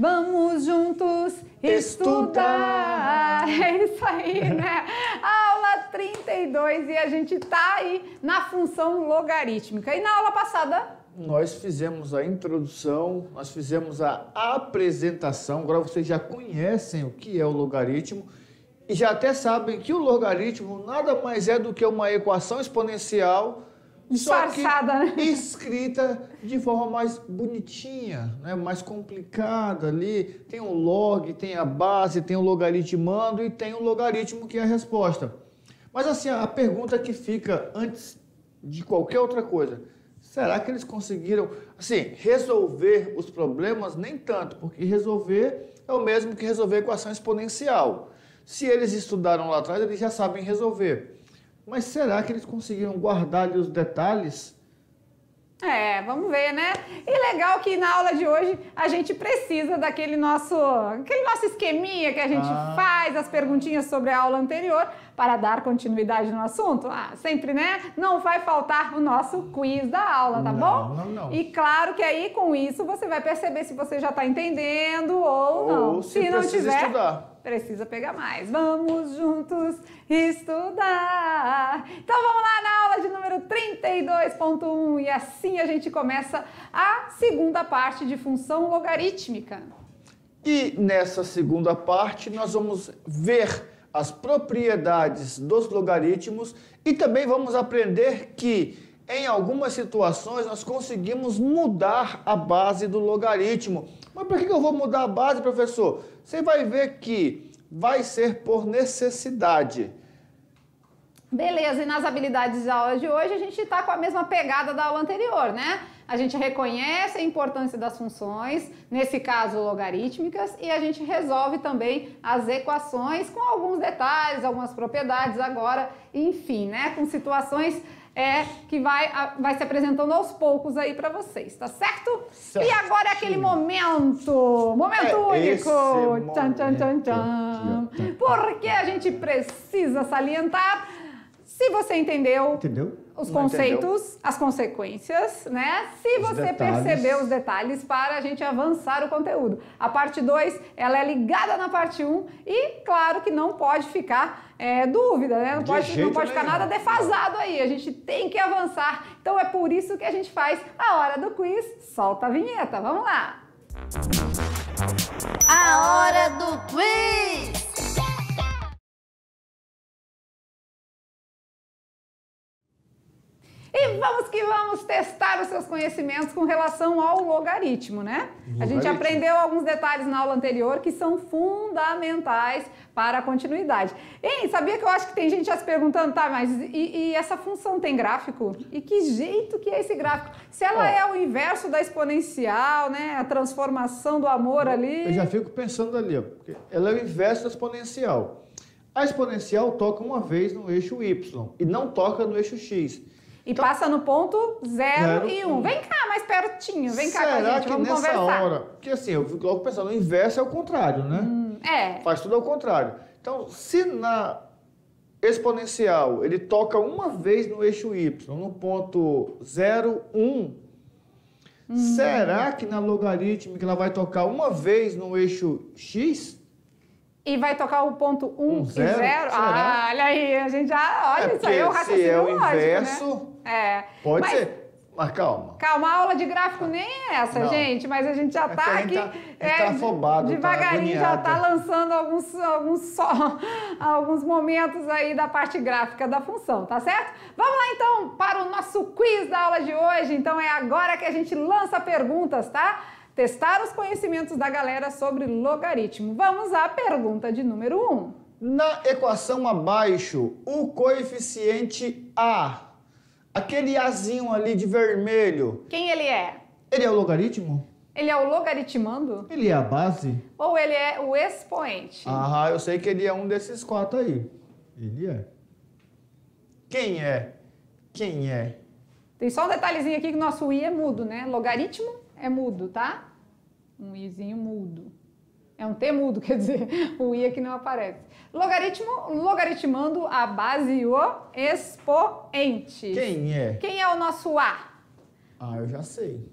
Vamos juntos estudar. É isso aí, né? Aula 32 e a gente tá aí na função logarítmica. E na aula passada nós fizemos a introdução, nós fizemos a apresentação. Agora vocês já conhecem o que é o logaritmo e já até sabem que o logaritmo nada mais é do que uma equação exponencial, só que escrita de forma mais bonitinha, né? Mais complicada ali. Tem o log, tem a base, tem o logaritmando e tem o logaritmo que é a resposta. Mas assim, a pergunta que fica antes de qualquer outra coisa: será que eles conseguiram, assim, resolver os problemas? Nem tanto, porque resolver é o mesmo que resolver equação exponencial. Se eles estudaram lá atrás, eles já sabem resolver. Mas será que eles conseguiram guardar ali os detalhes? Vamos ver, né? E legal que na aula de hoje a gente precisa daquele nosso esqueminha que a gente faz, as perguntinhas sobre a aula anterior, para dar continuidade no assunto. Sempre, né? Não vai faltar o nosso quiz da aula, tá bom? Não. E claro que aí com isso você vai perceber se você já está entendendo ou não. Ou se não tiver, estudar. Precisa pegar mais. Vamos juntos estudar. Então vamos lá na aula de número 32.1 e assim a gente começa a segunda parte de função logarítmica. E nessa segunda parte nós vamos ver as propriedades dos logaritmos e também vamos aprender que em algumas situações nós conseguimos mudar a base do logaritmo. Mas por que eu vou mudar a base, professor? Você vai ver que vai ser por necessidade. Beleza, e nas habilidades da aula de hoje a gente está com a mesma pegada da aula anterior, né? A gente reconhece a importância das funções, nesse caso logarítmicas, e a gente resolve também as equações com alguns detalhes, algumas propriedades agora, enfim, né? Com situações que vai se apresentando aos poucos aí para vocês, tá certo? Certinho. E agora é aquele momento único, tchan, tchan, tchan, tchan, porque a gente precisa salientar, se você entendeu? Os conceitos, as consequências, né? Se você percebeu os detalhes para a gente avançar o conteúdo. A parte 2, ela é ligada na parte 1 e claro que não pode ficar dúvida, né? Não pode ficar nada defasado aí, a gente tem que avançar. Então é por isso que a gente faz a hora do quiz. Solta a vinheta, vamos lá! A hora do quiz! E vamos que vamos testar os seus conhecimentos com relação ao logaritmo, né? A gente aprendeu alguns detalhes na aula anterior que são fundamentais para a continuidade. E sabia que eu acho que tem gente já se perguntando, tá, mas e essa função tem gráfico? E que jeito que é esse gráfico? Se ela é o inverso da exponencial, né? A transformação do amor ali... Eu já fico pensando ali, ó, porque ela é o inverso da exponencial. A exponencial toca uma vez no eixo Y e não toca no eixo X. E então, passa no ponto 0 e 1. Vem cá, mais pertinho. Vem cá com a gente, vamos conversar. Será que nessa hora... Porque assim, eu fico logo pensando, o inverso é o contrário, né? Faz tudo ao contrário. Então, se na exponencial ele toca uma vez no eixo Y, no ponto 0, 1, será que na logarítmica ela vai tocar uma vez no eixo X? E vai tocar o ponto 1 e 0? Olha aí, a gente já... Olha, isso aí é o raciocínio se é o lógico, inverso, né? Pode ser. Mas calma. Calma, a aula de gráfico nem é essa, gente. Mas a gente já tá aqui... tá afobado, devagarinho, já tá lançando alguns momentos aí da parte gráfica da função, tá certo? Vamos lá, então, para o nosso quiz da aula de hoje. Então, é agora que a gente lança perguntas, tá? Testar os conhecimentos da galera sobre logaritmo. Vamos à pergunta de número 1. Na equação abaixo, o coeficiente A, aquele Azinho ali de vermelho... Quem ele é? Ele é o logaritmo? Ele é o logaritmando? Ele é a base? Ou ele é o expoente? Eu sei que ele é um desses 4 aí. Ele é. Quem é? Quem é? Tem só um detalhezinho aqui que o nosso I é mudo, né? Logaritmo é mudo, tá? Um izinho mudo. É um T mudo, quer dizer, o I aqui não aparece. Logaritmando a base e o expoente. Quem é? Quem é o nosso A? Eu já sei.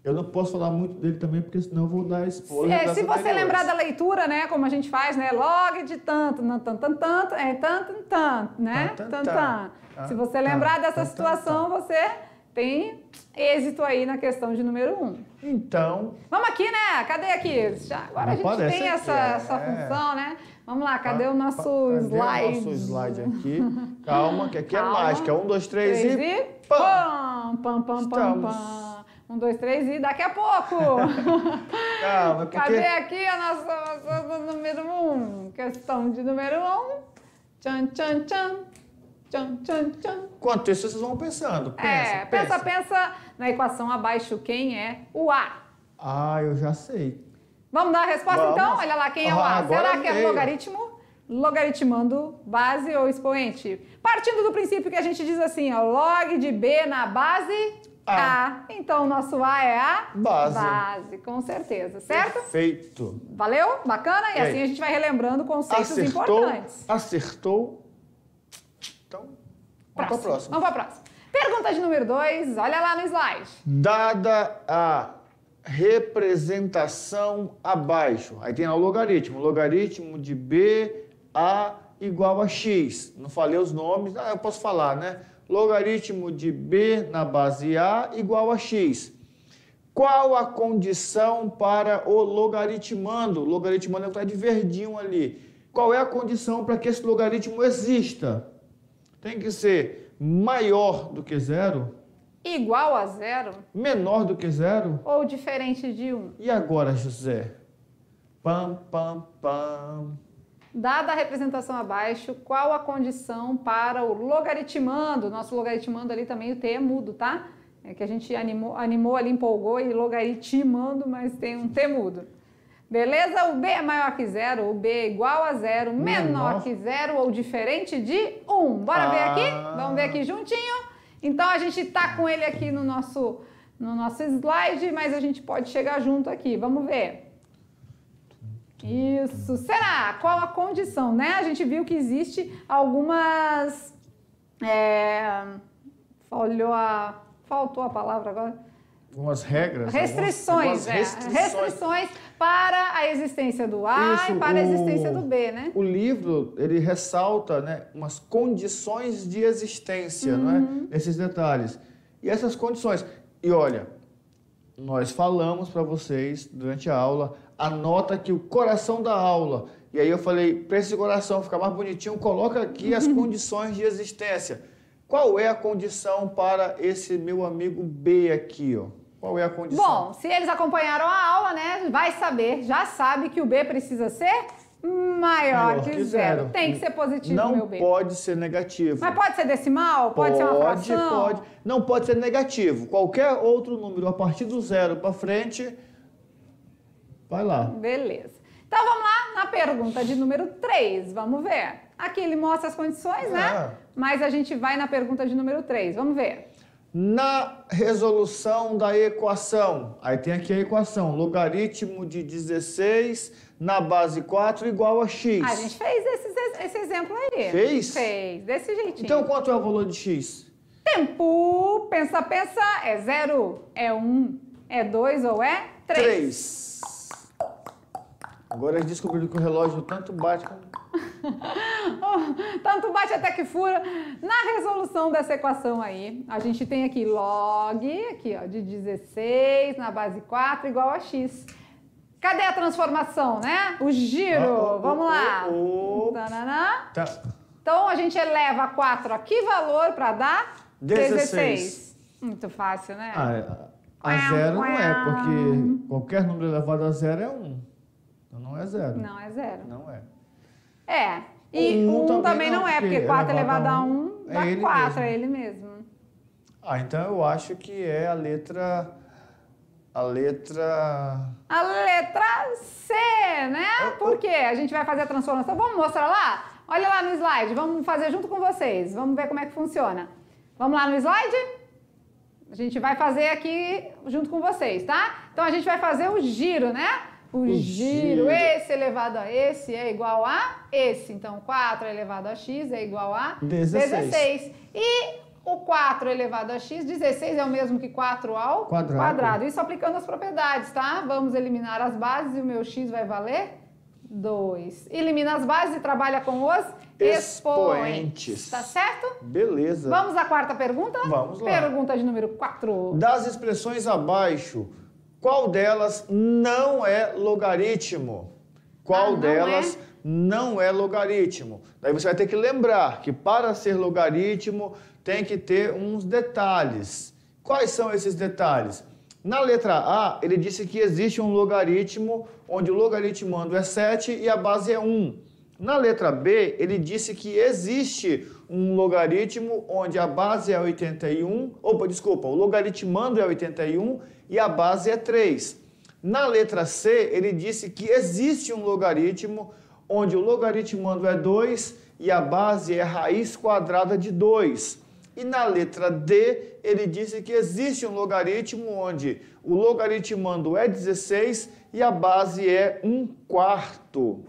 Eu não posso falar muito dele também, porque senão eu vou dar spoiler. Se você lembrar da leitura, né, como a gente faz, né, log de tanto, né? Se você lembrar dessa situação, você tem êxito aí na questão de número 1. Então... Vamos aqui, né? Cadê aqui? Agora a gente tem essa função, né? Vamos lá, cadê o nosso slide? O nosso slide aqui. Calma, que aqui é mágica. 1, 2, 3 e... Pam! Pam, pam, pam, pam. 1, 2, 3 e daqui a pouco! Calma, porque... Cadê aqui a nossa número 1? Questão de número 1. Tchan, tchan, tchan. Tchan, tchan, tchan. Enquanto isso, vocês vão pensando. Pensa na equação abaixo quem é o A. Ah, eu já sei. Vamos dar a resposta então? Olha lá, quem é o A? Será que é logaritmo? Logaritmando base ou expoente? Partindo do princípio que a gente diz assim, ó, log de B na base A. Então, o nosso A é a base, com certeza, certo? Perfeito. Valeu? Bacana? E assim a gente vai relembrando conceitos importantes. Acertou. Então, vamos para a próxima. Vamos para a próxima. Pergunta de número 2, olha lá no slide. Dada a representação abaixo, aí tem o logaritmo. Logaritmo de B, A igual a X. Não falei os nomes, eu posso falar, né? Logaritmo de B na base A igual a X. Qual a condição para o logaritmando? Logaritmando é o que está de verdinho ali. Qual é a condição para que esse logaritmo exista? Tem que ser maior do que 0? Igual a 0? Menor do que 0? Ou diferente de 1? E agora, José? Pam, pam, pam. Dada a representação abaixo, qual a condição para o logaritmando? Nosso logaritmando ali também, o T é mudo, tá? É que a gente animou ali, empolgou e logaritmando, mas tem um T mudo. Beleza? O B é maior que 0, o B é igual a 0, menor que 0 ou diferente de 1. Bora ver aqui? Vamos ver aqui juntinho? Então, a gente tá com ele aqui no nosso slide, mas a gente pode chegar junto aqui. Vamos ver. Isso. Será? Qual a condição, né? A gente viu que existe algumas... Faltou a palavra agora. Algumas regras. Restrições para a existência do A e para a existência do B, né? O livro, ele ressalta, né, umas condições de existência, não é? Esses detalhes. E essas condições... E olha, nós falamos para vocês durante a aula, anota aqui o coração da aula. E aí eu falei, para esse coração ficar mais bonitinho, coloca aqui as condições de existência. Qual é a condição para esse meu amigo B aqui, ó? Qual é a condição? Bom, se eles acompanharam a aula, né, vai saber, já sabe que o B precisa ser maior que 0. Tem que ser positivo, meu B. Não pode ser negativo. Mas pode ser decimal? Pode ser uma fração? Pode. Não pode ser negativo. Qualquer outro número a partir do 0 para frente, vai lá. Beleza. Então, vamos lá na pergunta de número 3. Vamos ver. Aqui ele mostra as condições, né? Mas a gente vai na pergunta de número 3. Vamos ver. Na resolução da equação, aí tem aqui a equação, logaritmo de 16 na base 4 igual a x. A gente fez esse exemplo aí. Fez? Fez, desse jeitinho. Então, quanto é o valor de x? Tempo, pensa, é 0, é 1, é 2 ou é 3? 3. Agora eles descobriram que o relógio tanto bate como... Tanto bate até que fura. Na resolução dessa equação aí, a gente tem aqui log, aqui ó, de 16 na base 4 igual a x. Cadê a transformação, né? O giro, vamos lá. Tá. Então, a gente eleva 4 a que valor para dar? 16. Muito fácil, né? A 0 não é, porque qualquer número elevado a 0 é 1. Então, não é 0. Não é 0. Não é. E 1 também não é, porque 4 elevado a 1 dá 4, é ele mesmo. Então eu acho que é a letra C, né? Por quê? A gente vai fazer a transformação. Vamos mostrar lá? Olha lá no slide, vamos fazer junto com vocês. Vamos ver como é que funciona. Vamos lá no slide? A gente vai fazer aqui junto com vocês, tá? Então a gente vai fazer o giro, né? O giro, esse elevado a esse é igual a esse. Então, 4 elevado a x é igual a 16. E O 4 elevado a x, 16 é o mesmo que 4 ao quadrado. Isso aplicando as propriedades, tá? Vamos eliminar as bases e o meu x vai valer 2. Elimina as bases e trabalha com os expoentes. Tá certo? Beleza. Vamos à quarta pergunta? Vamos lá. Pergunta de número 4. Das expressões abaixo, qual delas não é logaritmo? Qual delas não é logaritmo? Daí você vai ter que lembrar que para ser logaritmo tem que ter uns detalhes. Quais são esses detalhes? Na letra A, ele disse que existe um logaritmo onde o logaritmando é 7 e a base é 1. Na letra B, ele disse que existe um logaritmo onde a base é 81, o logaritmando é 81 e a base é 3. Na letra C, ele disse que existe um logaritmo onde o logaritmando é 2 e a base é raiz quadrada de 2. E na letra D, ele disse que existe um logaritmo onde o logaritmando é 16 e a base é 1/4.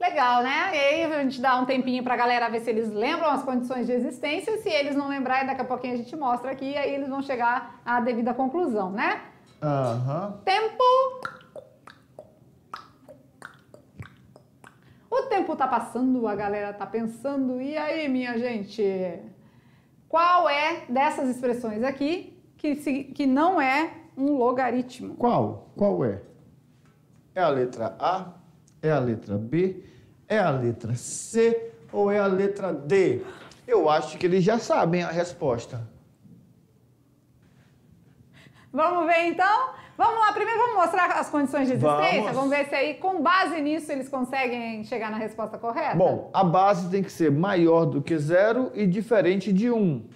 Legal, né? E aí a gente dá um tempinho pra galera ver se eles lembram as condições de existência. Se eles não lembrarem, daqui a pouquinho a gente mostra aqui e aí eles vão chegar à devida conclusão, né? Tempo! O tempo tá passando, a galera tá pensando. E aí, minha gente? Qual é dessas expressões aqui que não é um logaritmo? Qual é? É a letra A? É a letra B? É a letra C? Ou é a letra D? Eu acho que eles já sabem a resposta. Vamos ver então? Vamos lá, primeiro vamos mostrar as condições de existência? Vamos ver se aí, com base nisso, eles conseguem chegar na resposta correta? Bom, a base tem que ser maior do que 0 e diferente de 1.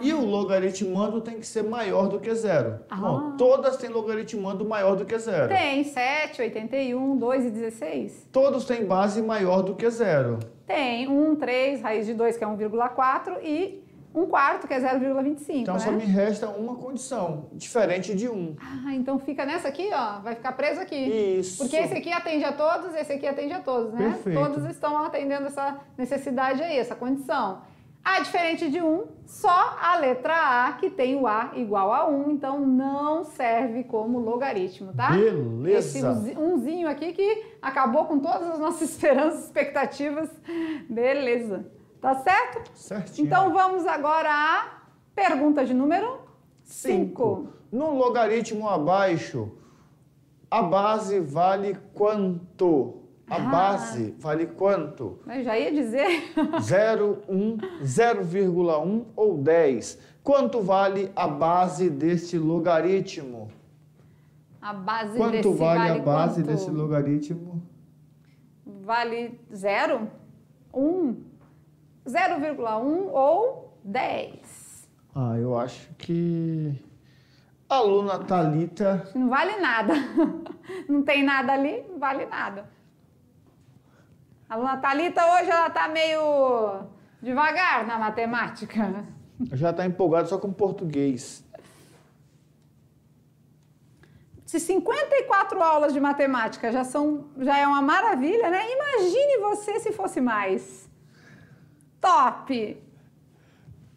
E o logaritmando tem que ser maior do que 0. Bom, todas têm logaritmando maior do que 0. Tem 7, 81, 2 e 16. Todos têm base maior do que 0. Tem 1, 3, raiz de 2, que é 1,4 e 1/4, que é 0,25, Então só me resta uma condição, diferente de 1. Então fica nessa aqui, ó, vai ficar preso aqui. Isso. Porque esse aqui atende a todos, esse aqui atende a todos, né? Perfeito. Todos estão atendendo essa necessidade aí, essa condição. Diferente de 1, só a letra A, que tem o A igual a 1, então não serve como logaritmo, tá? Beleza. Esse umzinho aqui que acabou com todas as nossas esperanças, expectativas. Beleza. Tá certo? Certinho. Então vamos agora à pergunta de número 5. No logaritmo abaixo, a base vale quanto? A base vale quanto? Eu já ia dizer. 0, 1, 0,1 ou 10. Quanto vale a base desse logaritmo? A base quanto vale a base desse logaritmo? Vale 0, 1, 0,1 ou 10. Eu acho que a aluna Thalita... Não vale nada. Não tem nada ali, não vale nada. A aluna Thalita hoje ela tá meio devagar na matemática. Já está empolgada só com português. Se 54 aulas de matemática já é uma maravilha, né? Imagine você se fosse mais. Top!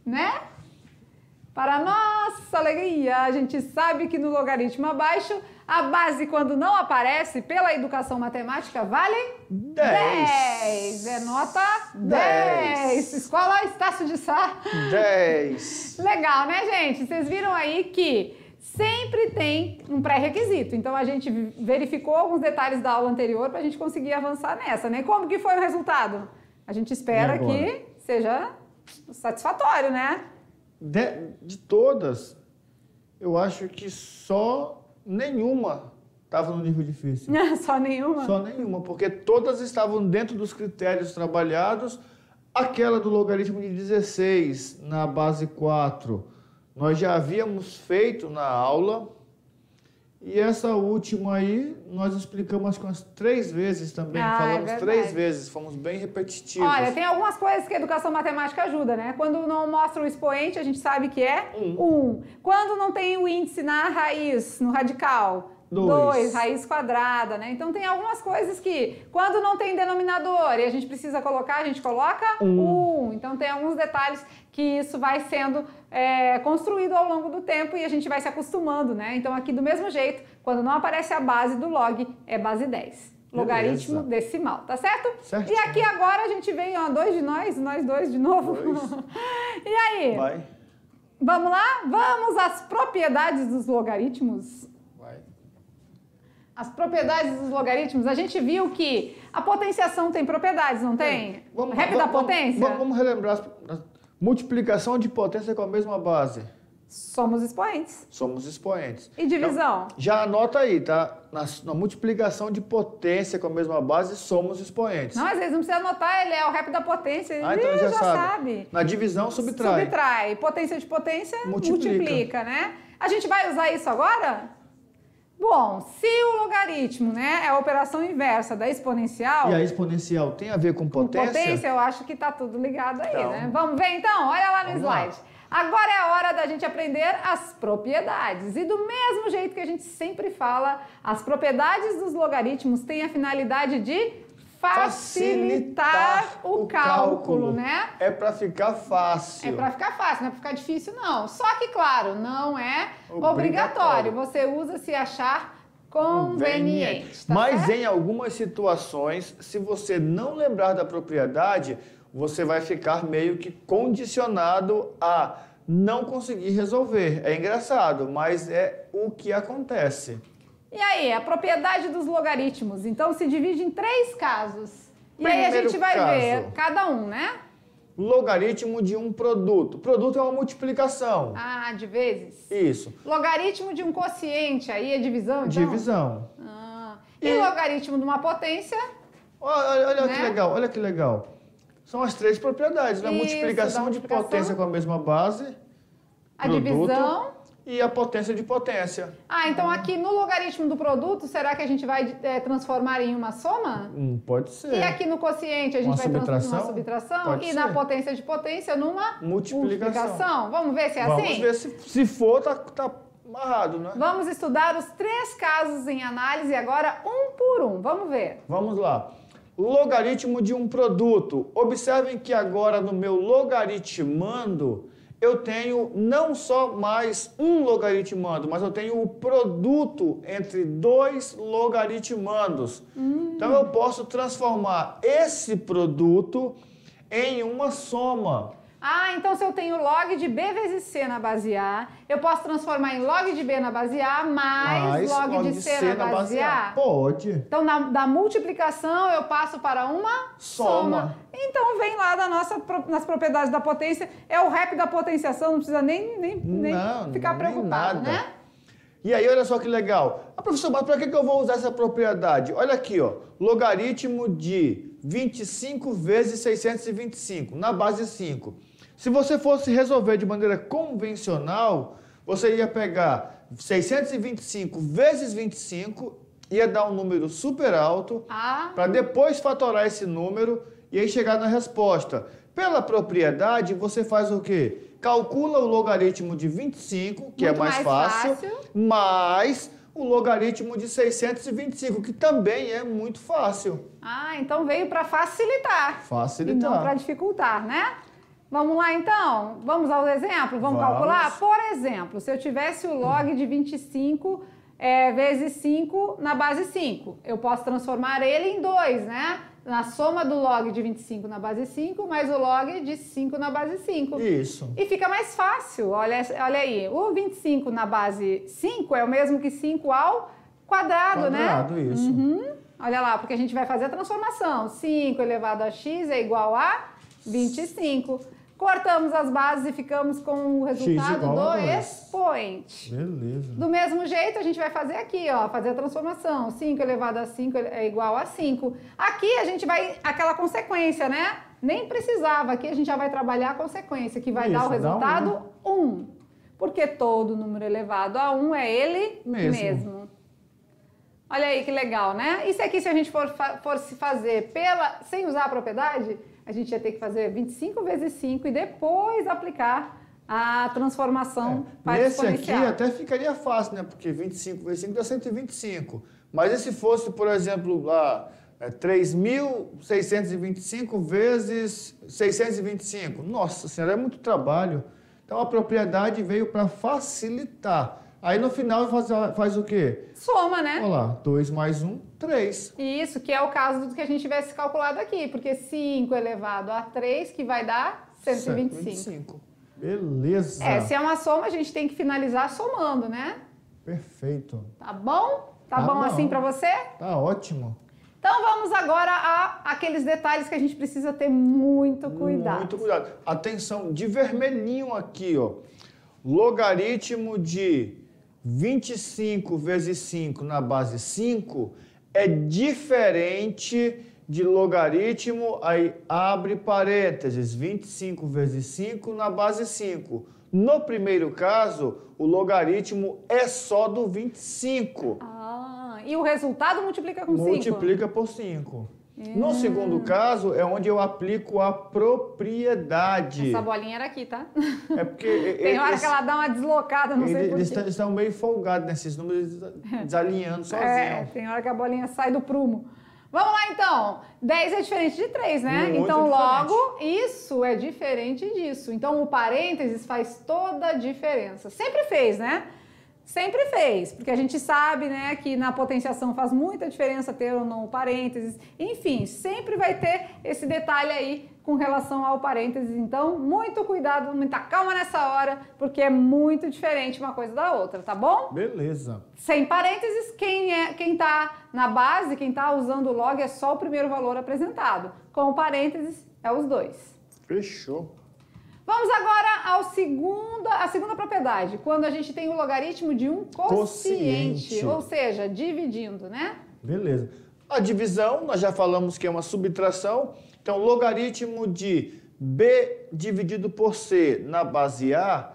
Né? Para nossa alegria, a gente sabe que no logaritmo abaixo, a base, quando não aparece pela educação matemática, vale 10. É nota 10. Escola Estácio de Sá. 10. Legal, né, gente? Vocês viram aí que sempre tem um pré-requisito. Então, a gente verificou alguns detalhes da aula anterior para a gente conseguir avançar nessa, né? Como que foi o resultado? A gente espera que seja satisfatório, né? De todas, eu acho que só nenhuma estava no nível difícil. Só nenhuma? Só nenhuma, porque todas estavam dentro dos critérios trabalhados. Aquela do logaritmo de 16 na base 4, nós já havíamos feito na aula. E essa última aí, nós explicamos acho que umas 3 vezes também. Falamos 3 vezes, fomos bem repetitivos. Olha, tem algumas coisas que a educação matemática ajuda, né? Quando não mostra o expoente, a gente sabe que é 1. Quando não tem o índice na raiz, no radical, 2, raiz quadrada, né? Então tem algumas coisas que, quando não tem denominador e a gente precisa colocar, a gente coloca 1. Então tem alguns detalhes que isso vai sendo construído ao longo do tempo e a gente vai se acostumando, né? Então aqui do mesmo jeito, quando não aparece a base do log, é base 10. Logaritmo decimal, tá certo? Certo. E aqui agora a gente vem, ó, 2 de nós 2 de novo. E aí? Vai. Vamos lá? Vamos às propriedades dos logaritmos? Vai. As propriedades dos logaritmos, a gente viu que a potenciação tem propriedades, não tem? Rep da potência? Vamos relembrar. Multiplicação de potência com a mesma base. Somos expoentes. Somos expoentes. E divisão? Então, já anota aí, tá? Na multiplicação de potência com a mesma base, somos expoentes. Não, às vezes não precisa anotar, ele é o rep da potência. Então já sabe. Na divisão, subtrai. Subtrai. Potência de potência, multiplica, né? A gente vai usar isso agora? Bom, se o logaritmo, né, é a operação inversa da exponencial... E a exponencial tem a ver com potência? Com potência, eu acho que tá tudo ligado aí, então, né? Vamos ver então? Olha lá no slide. Lá. Agora é a hora da gente aprender as propriedades. E do mesmo jeito que a gente sempre fala, as propriedades dos logaritmos têm a finalidade de facilitar o cálculo, né? É para ficar fácil. É para ficar fácil, não é para ficar difícil, não. Só que, claro, não é obrigatório. Você usa se achar conveniente. Tá Mas certo? em algumas situações, se você não lembrar da propriedade, você vai ficar meio que condicionado a não conseguir resolver. É engraçado, mas é o que acontece. E aí, a propriedade dos logaritmos, então, se divide em 3 casos. E aí a gente vai ver cada um, né? Logaritmo de um produto. Produto é uma multiplicação. Ah, de vezes? Isso. Logaritmo de um quociente, aí é divisão, então? Divisão. E logaritmo de uma potência? Olha que legal, olha que legal. São as 3 propriedades, né? Multiplicação de potência com a mesma base. A divisão. E a potência de potência. Então aqui no logaritmo do produto, será que a gente vai transformar em uma soma? Pode ser. E aqui no quociente a gente vai transformar em uma subtração? Pode e ser. Na potência de potência numa multiplicação. Vamos ver se é assim? Vamos ver se for, tá amarrado, né? Vamos estudar os 3 casos em análise agora, um por um. Vamos ver. Vamos lá. Logaritmo de um produto. Observem que agora no meu logaritmando, eu tenho não só mais um logaritmando, mas eu tenho o produto entre 2 logaritmandos. Então eu posso transformar esse produto em uma soma. Então se eu tenho log de B vezes C na base A, eu posso transformar em log de B na base A mais log de C na base A? Pode. Então da multiplicação eu passo para uma soma. Então vem lá nas propriedades da potência, é o rep da potenciação, não precisa nem ficar preocupado, né? E aí, olha só que legal. Professor, mas para que eu vou usar essa propriedade? Olha aqui, ó, logaritmo de 25 vezes 625, na base 5. Se você fosse resolver de maneira convencional, você ia pegar 625 vezes 25, ia dar um número super alto, para depois fatorar esse número e aí chegar na resposta. Pela propriedade, você faz o quê? Calcula o logaritmo de 25, que é mais fácil, mais o logaritmo de 625, que também é muito fácil. Então veio para facilitar. Facilitar. E não para dificultar, né? Vamos lá, então? Vamos ao exemplo? Vamos calcular? Por exemplo, se eu tivesse o log de 25 vezes 5 na base 5, eu posso transformar ele em 2, né? Na soma do log de 25 na base 5, mais o log de 5 na base 5. Isso. E fica mais fácil, olha aí. O 25 na base 5 é o mesmo que 5 ao quadrado, né? Quadrado, isso. Olha lá, porque a gente vai fazer a transformação. 5 elevado a x é igual a 25. Cortamos as bases e ficamos com o resultado do expoente. Beleza. Do mesmo jeito, a gente vai fazer aqui, ó, fazer a transformação. 5 elevado a 5 é igual a 5. Aqui a gente vai, aquela consequência, né? Nem precisava, aqui a gente já vai trabalhar a consequência, que vai dar o resultado 1. Porque todo número elevado a 1 é ele mesmo. Olha aí que legal, né? Isso aqui, se a gente for se fazer sem usar a propriedade, a gente ia ter que fazer 25 vezes 5 e depois aplicar a transformação para exponencial. Nesse aqui até ficaria fácil, né? Porque 25 vezes 5 dá 125. Mas e se fosse, por exemplo, 3.625 vezes 625? Nossa Senhora, é muito trabalho. Então a propriedade veio para facilitar. Aí no final faz o quê? Soma, né? Olha lá, 2 mais 1, 3. Isso, que é o caso do que a gente tivesse calculado aqui, porque 5 elevado a 3, que vai dar 125. Beleza. Se é uma soma, a gente tem que finalizar somando, né? Perfeito. Tá bom? Tá bom assim para você? Tá ótimo. Então vamos agora a aqueles detalhes que a gente precisa ter muito cuidado. Muito cuidado. Atenção, de vermelhinho aqui, ó. Logaritmo de 25 vezes 5 na base 5 é diferente de logaritmo, aí abre parênteses, 25 vezes 5 na base 5. No primeiro caso, o logaritmo é só do 25. E o resultado multiplica com 5? Multiplica por 5. No segundo caso, é onde eu aplico a propriedade. Essa bolinha era aqui, tá? É porque... Tem hora que ela dá uma deslocada, não sei por quê. Eles estão meio folgados, né? Esses números desalinhando sozinhos. Tem hora que a bolinha sai do prumo. Vamos lá, então. 10 é diferente de 3, né? Muito então, diferente. logo, isso é diferente disso. Então, o parênteses faz toda a diferença. Sempre fez, né? Sempre fez, porque a gente sabe, né, que na potenciação faz muita diferença ter ou não o parênteses. Enfim, sempre vai ter esse detalhe aí com relação ao parênteses. Então, muito cuidado, muita calma nessa hora, porque é muito diferente uma coisa da outra, tá bom? Beleza. Sem parênteses, quem tá na base, quem tá usando o log é só o primeiro valor apresentado. Com o parênteses, é os dois. Fechou. Vamos agora à segunda propriedade, quando a gente tem o logaritmo de um quociente, ou seja, dividindo, né? Beleza. A divisão, nós já falamos que é uma subtração, então logaritmo de b dividido por c na base a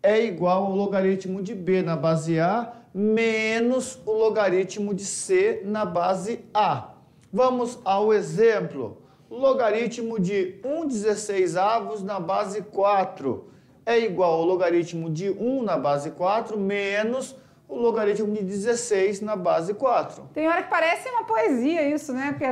é igual ao logaritmo de b na base a menos o logaritmo de c na base a. Vamos ao exemplo. Logaritmo de 1/16 na base 4 é igual ao logaritmo de 1 na base 4 menos o logaritmo de 16 na base 4. Tem hora que parece uma poesia isso, né? Porque é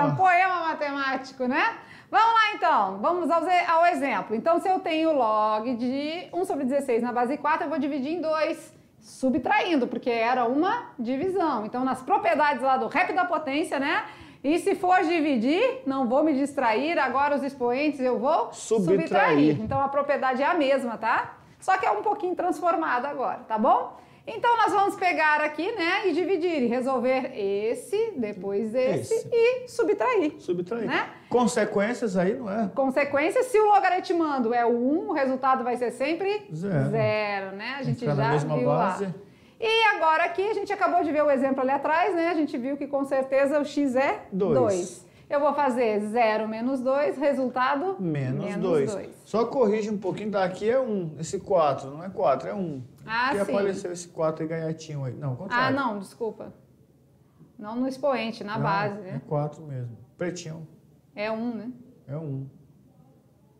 um poema matemático, né? Vamos lá, então. Vamos ao exemplo. Então, se eu tenho log de 1/16 na base 4, eu vou dividir em 2, subtraindo, porque era uma divisão. Então, nas propriedades lá do rep da potência, né? E se for dividir, não vou me distrair, agora os expoentes eu vou subtrair. Então a propriedade é a mesma, tá? Só que é um pouquinho transformada agora, tá bom? Então nós vamos pegar aqui, né, e dividir, e resolver esse, depois esse e subtrair. Subtrair. Né? Consequências aí, não é? Consequências, se o logaritmando é o 1, o resultado vai ser sempre zero, né? A gente já na mesma viu base. Lá. E agora aqui, a gente acabou de ver o exemplo ali atrás, né? A gente viu que com certeza o x é 2. Eu vou fazer 0 menos 2, resultado menos 2. Só corrige um pouquinho, daqui é 1, esse 4, não é 4, é 1. Ah, que sim. apareceu esse 4 aí gaiatinho aí. Não, contrário. Ah, não, desculpa. Não no expoente, na base, né? É 4 mesmo. Pretinho. É 1, né? É 1.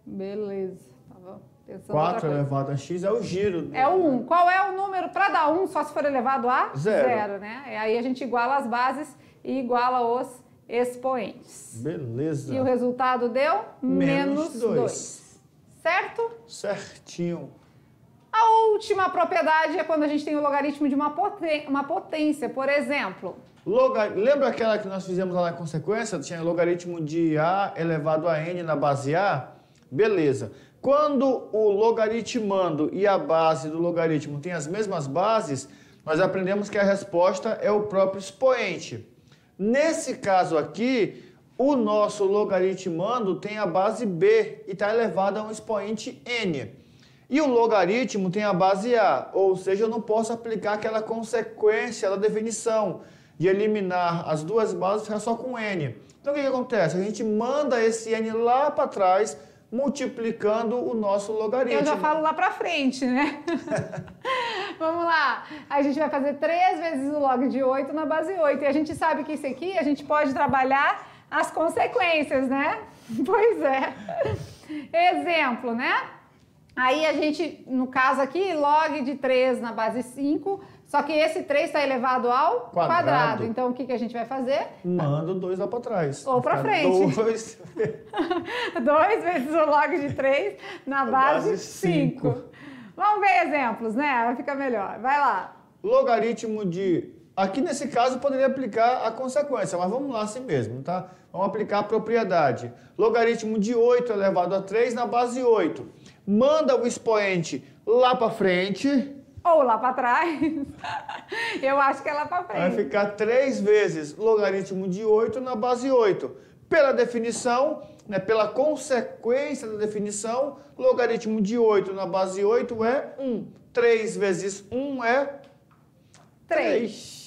Beleza. Tava pensando 4 elevado a x é o giro. É o 1. Qual é o número para dar 1 só se for elevado a 0, né? E aí a gente iguala as bases e iguala os expoentes. Beleza. E o resultado deu menos 2. Certo? Certinho. A última propriedade é quando a gente tem o logaritmo de uma potência, por exemplo. Lembra aquela que nós fizemos lá na consequência? Tinha logaritmo de a elevado a n na base a? Beleza. Quando o logaritmando e a base do logaritmo têm as mesmas bases, nós aprendemos que a resposta é o próprio expoente. Nesse caso aqui, o nosso logaritmando tem a base b e está elevado a um expoente n. E o logaritmo tem a base a, ou seja, eu não posso aplicar aquela consequência da definição de eliminar as duas bases e ficar só com n. Então o que acontece? A gente manda esse n lá para trás, multiplicando o nosso logaritmo. Eu já falo lá para frente, né? Vamos lá. A gente vai fazer 3 vezes o log de 8 na base 8. E a gente sabe que isso aqui a gente pode trabalhar as consequências, né? Pois é. Exemplo, né? Aí a gente, no caso aqui, log de 3 na base 5, só que esse 3 está elevado ao quadrado. Então, o que a gente vai fazer? Manda o 2 lá para trás. Ou para frente. 2 vezes o log de 3 na base 5. Vamos ver exemplos, né? Vai ficar melhor. Vai lá. Logaritmo de... Aqui, nesse caso, poderia aplicar a consequência, mas vamos lá assim mesmo, tá? Vamos aplicar a propriedade. Logaritmo de 8 elevado a 3 na base 8. Manda o expoente lá para frente. Ou lá para trás. Eu acho que é lá para frente. Vai ficar 3 vezes logaritmo de 8 na base 8. Pela definição, né, pela consequência da definição, logaritmo de 8 na base 8 é 1. 3 vezes 1 é 3.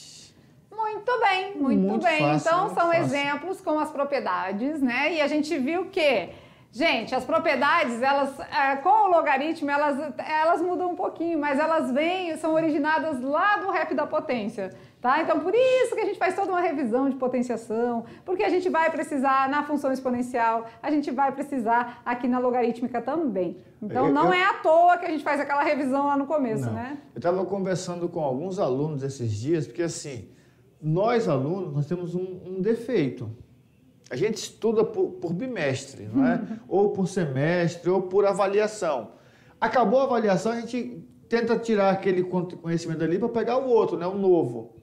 Muito bem, muito bem. Fácil, então, são fácil. Exemplos com as propriedades, né? E a gente viu que, gente, as propriedades, elas, com o logaritmo, elas mudam um pouquinho, mas elas são originadas lá do ref da potência, tá? Então, por isso que a gente faz toda uma revisão de potenciação, porque a gente vai precisar na função exponencial, a gente vai precisar aqui na logarítmica também. Então, não é à toa que a gente faz aquela revisão lá no começo, né? Eu estava conversando com alguns alunos esses dias, porque assim... Nós, alunos, nós temos um defeito. A gente estuda por bimestre, não é? Ou por semestre, ou por avaliação. Acabou a avaliação, a gente tenta tirar aquele conhecimento ali para pegar o outro, né? O novo.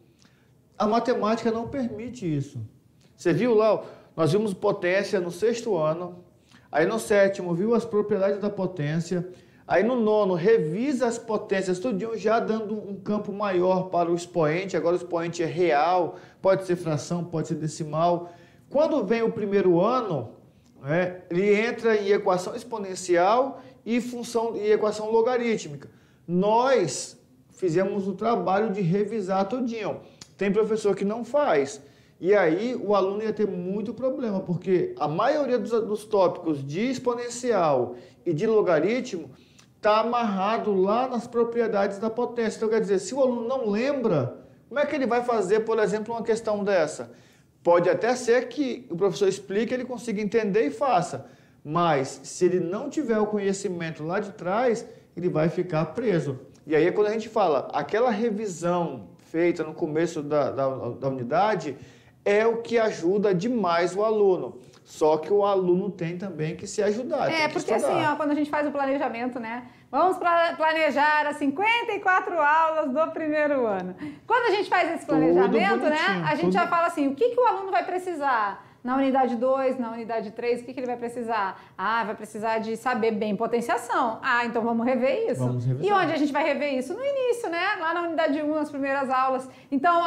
A matemática não permite isso. Você viu lá, nós vimos potência no 6º ano, aí no 7º viu as propriedades da potência, aí no 9º, revisa as potências, tudinho já dando um campo maior para o expoente. Agora o expoente é real, pode ser fração, pode ser decimal. Quando vem o 1º ano, né, ele entra em equação exponencial e equação logarítmica. Nós fizemos o trabalho de revisar tudinho. Tem professor que não faz. E aí o aluno ia ter muito problema, porque a maioria dos tópicos de exponencial e de logaritmo está amarrado lá nas propriedades da potência. Então, quer dizer, se o aluno não lembra, como é que ele vai fazer, por exemplo, uma questão dessa? Pode até ser que o professor explique, ele consiga entender e faça. Mas, se ele não tiver o conhecimento lá de trás, ele vai ficar preso. E aí é quando a gente fala, aquela revisão feita no começo da unidade é o que ajuda demais o aluno. Só que o aluno tem também que se ajudar. Porque assim, ó, quando a gente faz o planejamento, né? Vamos planejar as 54 aulas do 1º ano. Quando a gente faz esse planejamento, né? A gente já fala assim, o que o aluno vai precisar? Na unidade 2, na unidade 3, o que ele vai precisar? Ah, vai precisar de saber bem potenciação. Ah, então vamos rever isso. Vamos revisar. E onde a gente vai rever isso? No início, né? Lá na unidade 1, nas primeiras aulas. Então,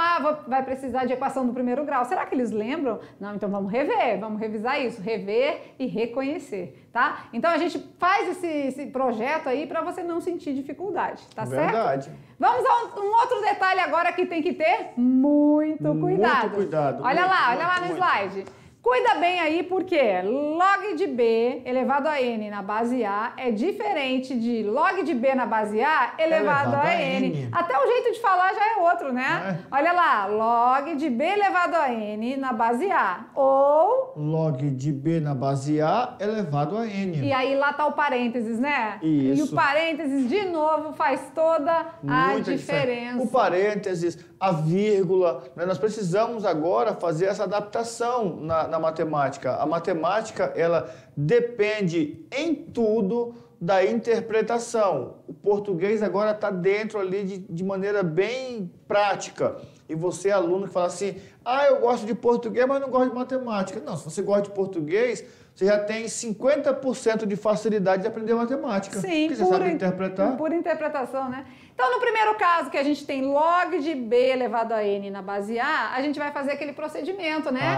vai precisar de equação do 1º grau. Será que eles lembram? Não, então vamos rever, vamos revisar isso. Rever e reconhecer, tá? Então, a gente faz esse projeto aí para você não sentir dificuldade, tá certo? Verdade. Vamos a um outro detalhe agora que tem que ter muito cuidado. Muito cuidado. Olha lá no slide. Cuida bem aí, porque log de B elevado a n na base A é diferente de log de B na base A elevado a n. Até o jeito de falar já é outro, né? Olha lá, log de B elevado a n na base A. Ou... log de B na base A elevado a n. E aí lá tá o parênteses, né? Isso. E o parênteses, de novo, faz toda a diferença. O parênteses, a vírgula, né? Nós precisamos agora fazer essa adaptação na matemática. A matemática, ela depende em tudo da interpretação. O português agora está dentro ali de maneira bem prática. E você, aluno, que fala assim, eu gosto de português, mas não gosto de matemática. Não, se você gosta de português, você já tem 50% de facilidade de aprender matemática. Sim, porque você sabe interpretar. Por interpretação, né? Então, no primeiro caso, que a gente tem log de B elevado a n na base A, a gente vai fazer aquele procedimento, né?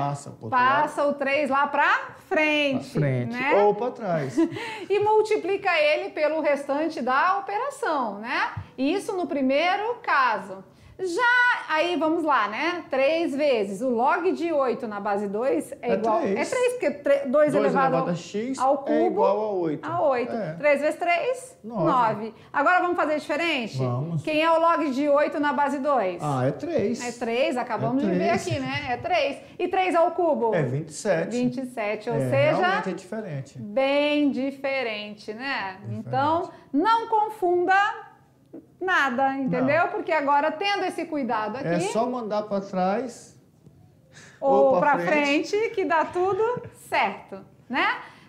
Passa o 3 lá para frente. Né? Ou para trás. E multiplica ele pelo restante da operação, né? Isso no primeiro caso. Aí vamos lá, né? 3 vezes. O log de 8 na base 2 é igual... 3. É 3, porque 2 elevado a x ao cubo é igual a 8. A 8. 3 vezes 3, 9. Agora vamos fazer diferente? Vamos. Quem é o log de 8 na base 2? É 3. É 3, acabamos de ver aqui, né? É 3. E 3 ao cubo? É 27. 27, ou seja... Realmente é diferente. Bem diferente, né? Então, não confunda nada, entendeu? Não. Porque agora, tendo esse cuidado aqui... É só mandar para trás ou para frente, que dá tudo certo, né?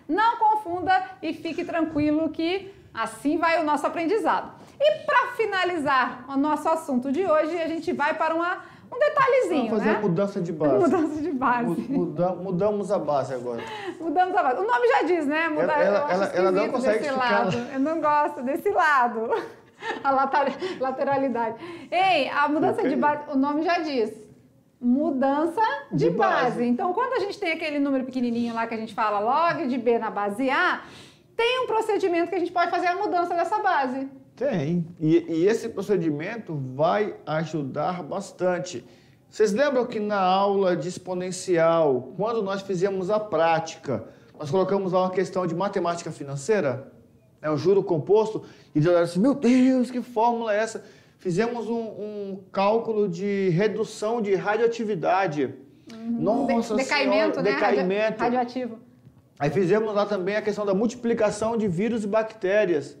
Não confunda e fique tranquilo que assim vai o nosso aprendizado. E para finalizar o nosso assunto de hoje, a gente vai para um detalhezinho, Vamos fazer né? a mudança de base. Mudança de base. Mudamos a base agora. Mudamos a base. O nome já diz, né? Ela não consegue desse ficar... lado. Eu não gosto desse lado. A lateralidade. Ei, a mudança de base, o nome já diz. Mudança de base. Então, quando a gente tem aquele número pequenininho lá que a gente fala log de B na base A, tem um procedimento que a gente pode fazer a mudança dessa base. Tem. E esse procedimento vai ajudar bastante. Vocês lembram que na aula de exponencial, quando nós fizemos a prática, nós colocamos lá uma questão de matemática financeira? O juro composto, e eles olharam assim, meu Deus, que fórmula é essa? Fizemos um cálculo de redução de radioatividade. Nossa decaimento, senhora, né? decaimento. Radioativo. Aí fizemos lá também a questão da multiplicação de vírus e bactérias.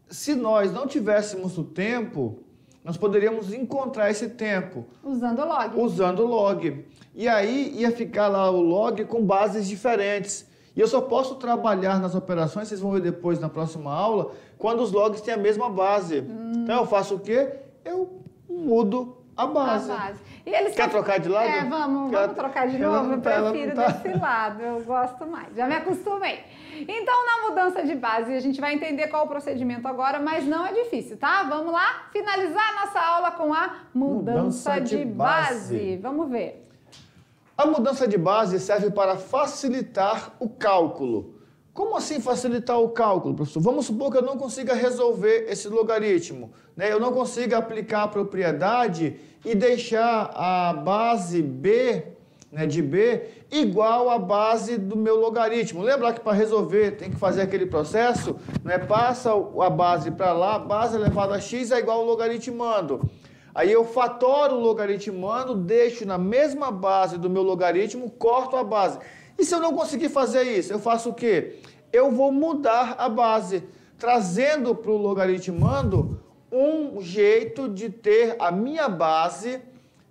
Se nós não tivéssemos o tempo, nós poderíamos encontrar esse tempo. Usando o log. Usando o log. E aí ia ficar lá o log com bases diferentes. E eu só posso trabalhar nas operações, vocês vão ver depois na próxima aula, quando os logs têm a mesma base. Então eu faço o quê? Eu mudo a base. E eles Quer trocar de lado? Vamos trocar de novo. Eu prefiro desse lado, eu gosto mais. Já me acostumei. Então, na mudança de base, a gente vai entender qual o procedimento agora, mas não é difícil, tá? Vamos lá finalizar nossa aula com a mudança de base. Vamos ver. A mudança de base serve para facilitar o cálculo. Como assim facilitar o cálculo, professor? Vamos supor que eu não consiga resolver esse logaritmo, né? Eu não consiga aplicar a propriedade e deixar a base B, né, de B, igual à base do meu logaritmo. Lembra que para resolver tem que fazer aquele processo, né? Passa a base para lá, base elevada a x é igual ao logaritmando. Aí eu fatoro o logaritmando, deixo na mesma base do meu logaritmo, corto a base. E se eu não conseguir fazer isso, eu faço o quê? Eu vou mudar a base, trazendo para o logaritmando um jeito de ter a minha base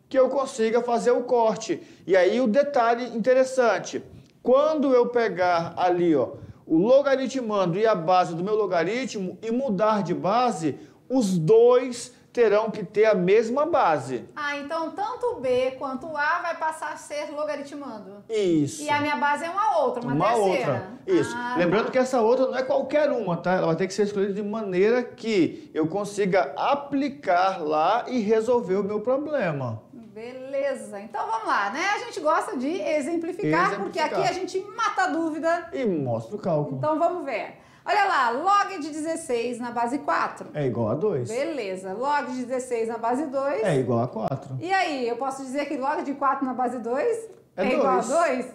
que eu consiga fazer o corte. E aí o detalhe interessante, quando eu pegar ali ó, o logaritmando e a base do meu logaritmo e mudar de base, os dois terão que ter a mesma base. Então tanto B quanto A vai passar a ser logaritmando. Isso. E a minha base é uma outra, uma terceira. Outra. Isso. Lembrando que essa outra não é qualquer uma, tá? Ela vai ter que ser escolhida de maneira que eu consiga aplicar lá e resolver o meu problema. Beleza. Então vamos lá, né? A gente gosta de exemplificar, porque aqui a gente mata a dúvida. E mostra o cálculo. Então vamos ver. Olha lá, log de 16 na base 4. É igual a 2. Beleza. Log de 16 na base 2. É igual a 4. E aí, eu posso dizer que log de 4 na base 2 é igual a 2?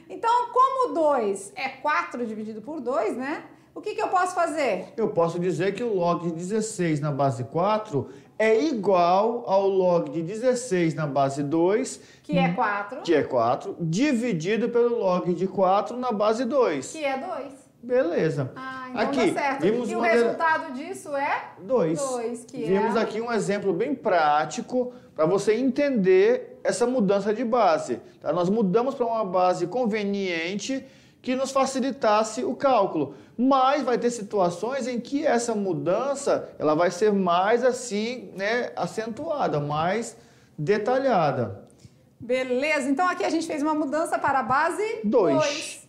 Então, como 2 é 4 dividido por 2, né? O que eu posso fazer? Eu posso dizer que o log de 16 na base 4 é igual ao log de 16 na base 2. Que é 4. Que é 4, dividido pelo log de 4 na base 2. Que é 2. Beleza. Então aqui, tá certo. vimos e o resultado disso é? 2. 2, que vimos aqui um exemplo bem prático para você entender essa mudança de base. Tá? Nós mudamos para uma base conveniente que nos facilitasse o cálculo. Mas vai ter situações em que essa mudança ela vai ser mais assim, né, acentuada, mais detalhada. Beleza. Então aqui a gente fez uma mudança para a base 2.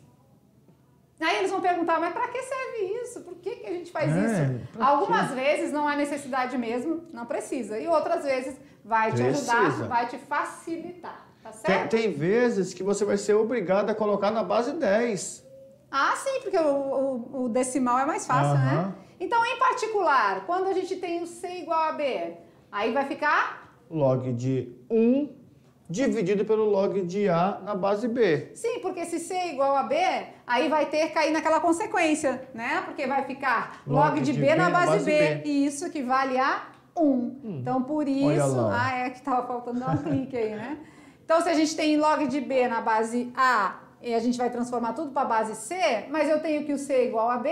Aí eles vão perguntar, mas para que serve isso? Por que a gente faz isso? Algumas vezes não há necessidade mesmo, não precisa. E outras vezes vai te ajudar, vai te facilitar. Tá certo? Tem vezes que você vai ser obrigado a colocar na base 10. Sim, porque o decimal é mais fácil, né? Então, em particular, quando a gente tem o C igual a B, Aí vai ficar? Log de 1 dividido pelo log de A na base B. Sim, porque se C é igual a B, aí vai ter que cair naquela consequência, né? Porque vai ficar log de B na base B. E isso equivale a 1. Então, por isso... é que estava faltando dar um clique aí, né? Então, se a gente tem log de B na base A, e a gente vai transformar tudo para a base C, mas eu tenho que o C é igual a B,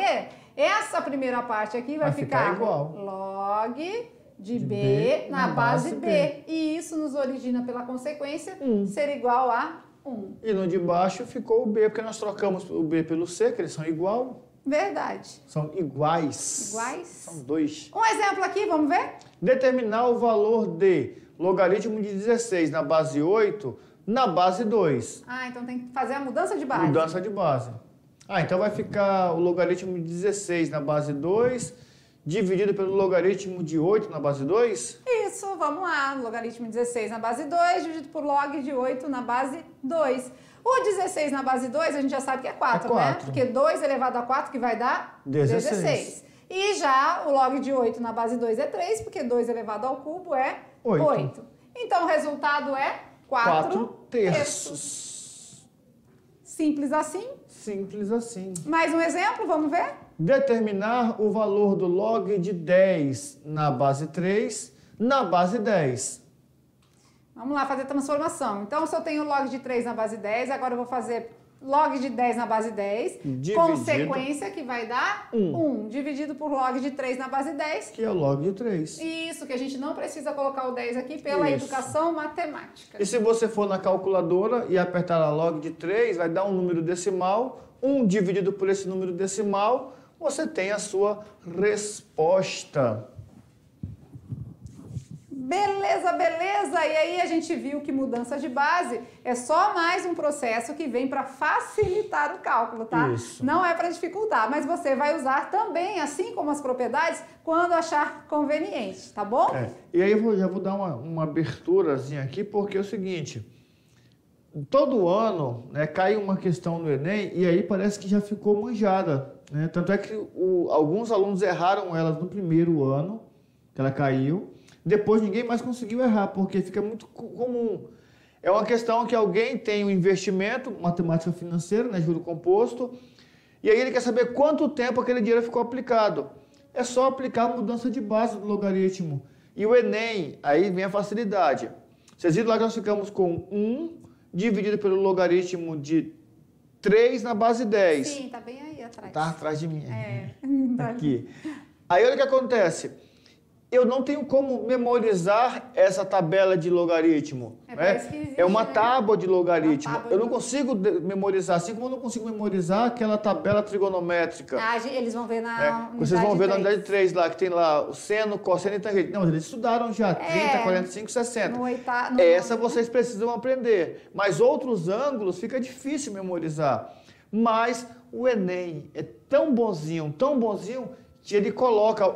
essa primeira parte aqui vai ficar igual. Log de B na base B. E isso nos origina pela consequência ser igual a 1. E no de baixo ficou o B, porque nós trocamos o B pelo C, que eles são igual. Verdade. São iguais. Iguais? São 2. Um exemplo aqui, vamos ver? Determinar o valor de logaritmo de 16 na base 8 na base 2. Então tem que fazer a mudança de base. Mudança de base. Então vai ficar o logaritmo de 16 na base 2 dividido pelo logaritmo de 8 na base 2? Isso, vamos lá. Logaritmo de 16 na base 2 dividido por log de 8 na base 2. O 16 na base 2 a gente já sabe que é 4, né? Porque 2 elevado a 4 que vai dar 16. E já o log de 8 na base 2 é 3, porque 2 elevado ao cubo é 8. Então o resultado é 4 terços. Simples assim? Simples assim. Mais um exemplo, vamos ver? Determinar o valor do log de 10 na base 3 na base 10. Vamos lá fazer transformação. Então, se eu tenho log de 3 na base 10, agora eu vou fazer log de 10 na base 10, consequência que vai dar 1, dividido por log de 3 na base 10. Que é o log de 3. Isso, que a gente não precisa colocar o 10 aqui pela educação matemática. E se você for na calculadora e apertar a log de 3, vai dar um número decimal, 1 dividido por esse número decimal, você tem a sua resposta. Beleza, beleza! E aí a gente viu que mudança de base é só mais um processo que vem para facilitar o cálculo, tá? Isso. Não é para dificultar, mas você vai usar também, assim como as propriedades, quando achar conveniente, tá bom? E aí eu já vou dar uma aberturazinha aqui, porque é o seguinte, todo ano, né, cai uma questão no Enem e aí parece que já ficou manjada, né? Tanto é que alguns alunos erraram elas no primeiro ano, que ela caiu. Depois ninguém mais conseguiu errar, porque fica muito comum. É uma questão que alguém tem um investimento, matemática financeira, né, juro composto, e aí ele quer saber quanto tempo aquele dinheiro ficou aplicado. É só aplicar a mudança de base do logaritmo. E o Enem, aí vem a facilidade. Vocês viram lá que nós ficamos com 1 dividido pelo logaritmo de 3 na base 10. Sim, tá bem aí atrás. Tá atrás de mim. Aqui. Aí olha o que acontece. Eu não tenho como memorizar essa tabela de logaritmo. É uma tábua de logaritmo. Eu não consigo memorizar, assim como eu não consigo memorizar aquela tabela trigonométrica. Eles vão ver na unidade 3. Vocês vão ver na unidade 3 lá, que tem lá o seno, cosseno e tangente. Não, eles estudaram já, 30, 45, 60. Essa vocês precisam aprender. Mas outros ângulos fica difícil memorizar. Mas o Enem é tão bonzinho, que ele coloca,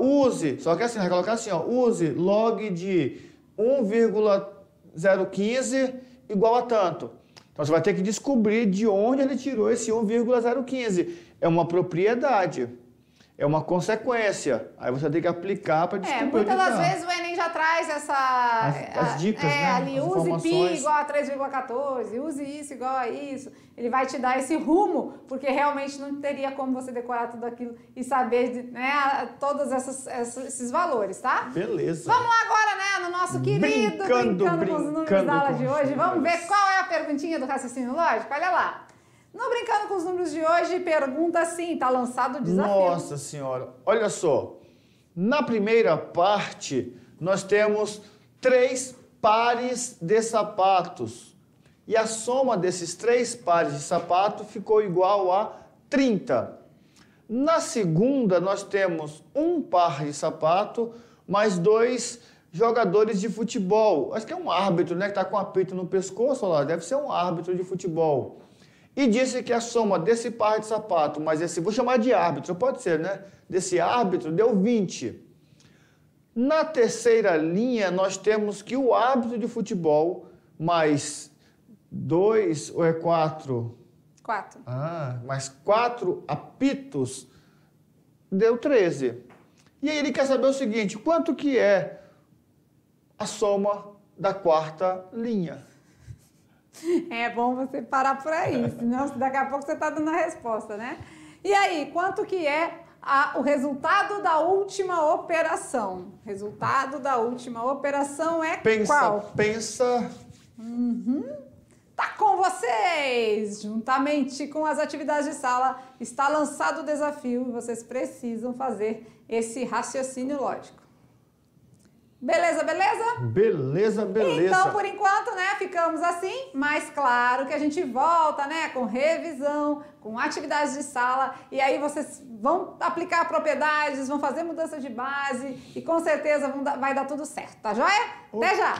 só que assim, vai colocar assim, use log de 1,015 igual a tanto. Então você vai ter que descobrir de onde ele tirou esse 1,015. É uma propriedade, é uma consequência. Aí você tem que aplicar para descobrir. Muitas das vezes o Enem já traz as dicas, né? Ali, use π igual a 3,14, use isso igual a isso. Ele vai te dar esse rumo, porque realmente não teria como você decorar tudo aquilo e saber, né, todos esses valores, tá? Beleza. Vamos lá agora, né, no nosso querido Brincando com os Números da aula de hoje. Vamos ver qual é a perguntinha do raciocínio lógico? Olha lá. No Brincando com os Números de hoje, pergunta assim, tá lançado o desafio. Nossa Senhora, olha só. Na primeira parte, nós temos 3 pares de sapatos. E a soma desses 3 pares de sapato ficou igual a 30. Na segunda, nós temos 1 par de sapato mais 2 jogadores de futebol. Acho que é um árbitro, né, que está com um apito no pescoço, olha lá, deve ser um árbitro de futebol. E disse que a soma desse par de sapato, mas esse, vou chamar de árbitro, pode ser, né? Desse árbitro deu 20. Na terceira linha, nós temos que o árbitro de futebol mais 2 ou é 4? 4. Mais 4 apitos deu 13. E aí ele quer saber o seguinte, quanto que é a soma da quarta linha. É bom você parar por aí, senão daqui a pouco você está dando a resposta, né? E aí, quanto que é o resultado da última operação? Resultado da última operação é qual? Pensa. Tá com vocês! Juntamente com as atividades de sala, está lançado o desafio e vocês precisam fazer esse raciocínio lógico. Beleza, beleza? Beleza, beleza. Então, por enquanto, né, ficamos assim, mas claro que a gente volta, né, com revisão, com atividades de sala, e aí vocês vão aplicar propriedades, vão fazer mudança de base, e com certeza vai dar tudo certo, tá joia? Até já!